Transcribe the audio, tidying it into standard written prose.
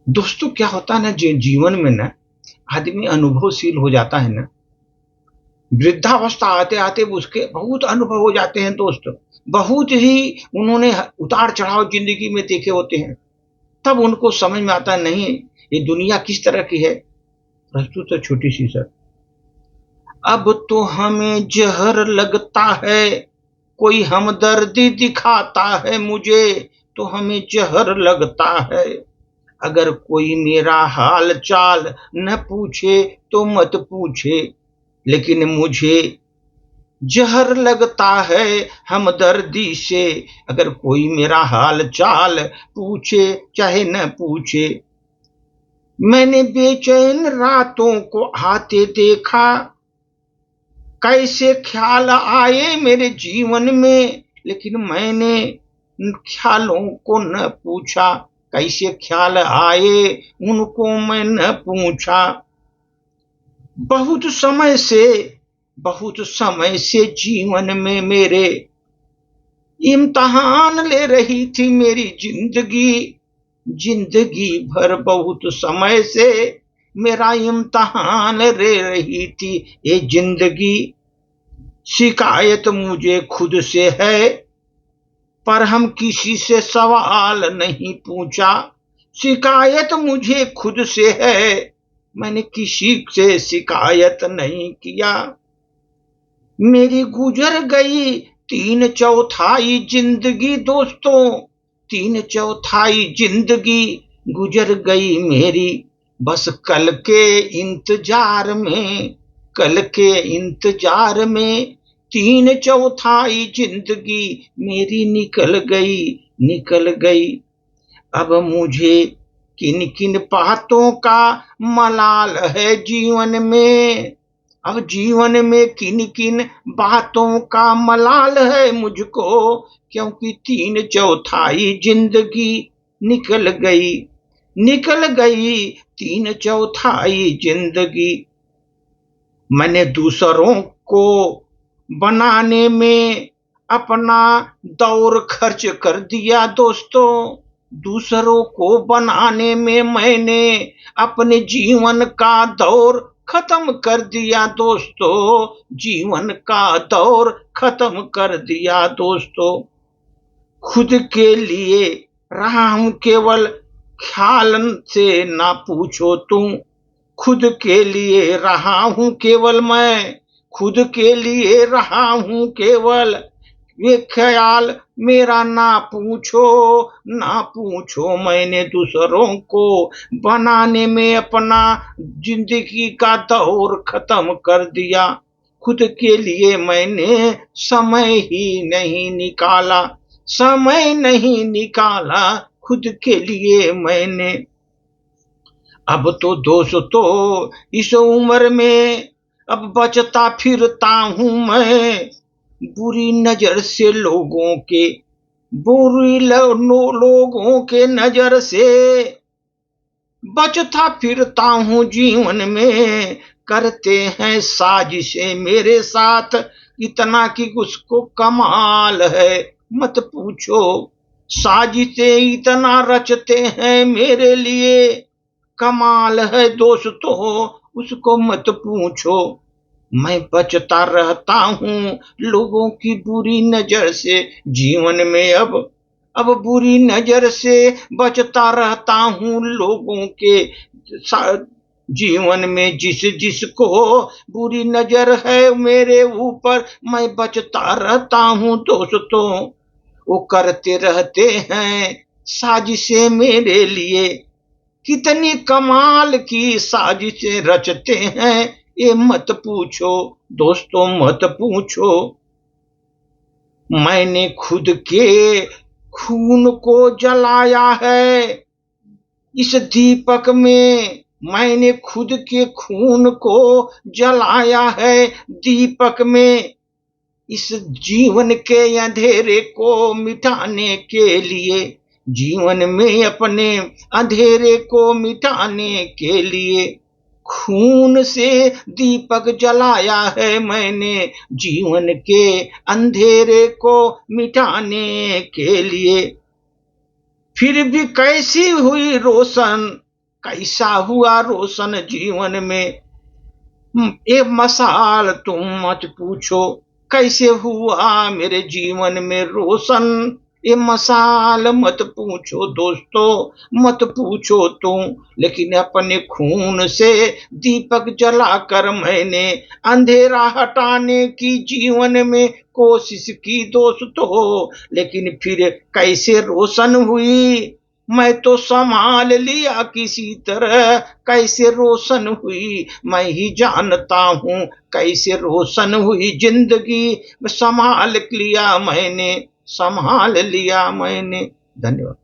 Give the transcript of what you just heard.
दोस्तों क्या होता है ना, जीवन में ना आदमी अनुभवशील हो जाता है ना, वृद्धावस्था आते आते उसके बहुत अनुभव हो जाते हैं दोस्त। बहुत ही उन्होंने उतार चढ़ाव जिंदगी में देखे होते हैं। तब उनको समझ में आता है, नहीं ये दुनिया किस तरह की है। प्रस्तुत है छोटी सी सर। अब तो हमें जहर लगता है, कोई हमदर्दी दिखाता है मुझे, तो हमें जहर लगता है। अगर कोई मेरा हाल चाल न पूछे तो मत पूछे, लेकिन मुझे जहर लगता है हमदर्दी से। अगर कोई मेरा हाल चाल पूछे चाहे न पूछे। मैंने बेचैन रातों को आते देखा, कैसे ख्याल आए मेरे जीवन में, लेकिन मैंने ख्यालों को न पूछा। कैसे ख्याल आए उनको मैं न पूछा। बहुत समय से जीवन में मेरे इम्तिहान ले रही थी मेरी जिंदगी। जिंदगी भर बहुत समय से मेरा इम्तिहान ले रही थी ये जिंदगी। शिकायत मुझे खुद से है, पर हम किसी से सवाल नहीं पूछा। शिकायत मुझे खुद से है, मैंने किसी से शिकायत नहीं किया। मेरी गुजर गई 3/4 जिंदगी दोस्तों, 3/4 जिंदगी गुजर गई मेरी, बस कल के इंतजार में, कल के इंतजार में 3/4 जिंदगी मेरी निकल गई, निकल गई। अब मुझे किन किन बातों का मलाल है जीवन में। अब जीवन में किन किन बातों का मलाल है मुझको, क्योंकि 3/4 जिंदगी निकल गई, निकल गई 3/4 जिंदगी। मैंने दूसरों को बनाने में अपना दौर खर्च कर दिया दोस्तों। दूसरों को बनाने में मैंने अपने जीवन का दौर खत्म कर दिया दोस्तों। जीवन का दौर खत्म कर दिया दोस्तों। खुद के लिए रहा हूं केवल ख्याल से ना पूछो तुम। खुद के लिए रहा हूं केवल मैं, खुद के लिए रहा हूं केवल। ये ख्याल मेरा ना पूछो, ना पूछो। मैंने दूसरों को बनाने में अपना जिंदगी का दौर खत्म कर दिया। खुद के लिए मैंने समय ही नहीं निकाला, समय नहीं निकाला खुद के लिए मैंने। अब तो दोस्तों इस उम्र में अब बचता फिरता हूं मैं, बुरी नजर से लोगों के, बुरी लोगों के नजर से बचता फिरता हूं जीवन में। करते हैं साजिशें मेरे साथ इतना कि उसको कमाल है मत पूछो। साजिशें इतना रचते हैं मेरे लिए, कमाल है दोस्तों उसको मत पूछो। मैं बचता रहता हूं लोगों की बुरी नजर से जीवन में। अब बुरी नजर से बचता रहता हूं लोगों के जीवन में। जिस जिसको बुरी नजर है मेरे ऊपर, मैं बचता रहता हूं दोस्तों। वो करते रहते हैं साजिशें मेरे लिए, कितनी कमाल की साजिशें रचते हैं ये मत पूछो दोस्तों, मत पूछो। मैंने खुद के खून को जलाया है इस दीपक में, मैंने खुद के खून को जलाया है दीपक में। इस जीवन के अंधेरे को मिटाने के लिए, जीवन में अपने अंधेरे को मिटाने के लिए खून से दीपक जलाया है मैंने, जीवन के अंधेरे को मिटाने के लिए। फिर भी कैसी हुई रोशन कैसा हुआ रोशन जीवन में, ये मसाल तुम मत पूछो, कैसे हुआ मेरे जीवन में रोशन, ये मसाल मत पूछो दोस्तों, मत पूछो तुम। लेकिन अपने खून से दीपक जलाकर मैंने अंधेरा हटाने की जीवन में कोशिश की दोस्तों, लेकिन फिर कैसे रोशन हुई, मैं तो संभाल लिया किसी तरह, कैसे रोशन हुई मैं ही जानता हूँ, कैसे रोशन हुई जिंदगी, संभाल लिया मैंने, संभाल लिया मैंने। धन्यवाद।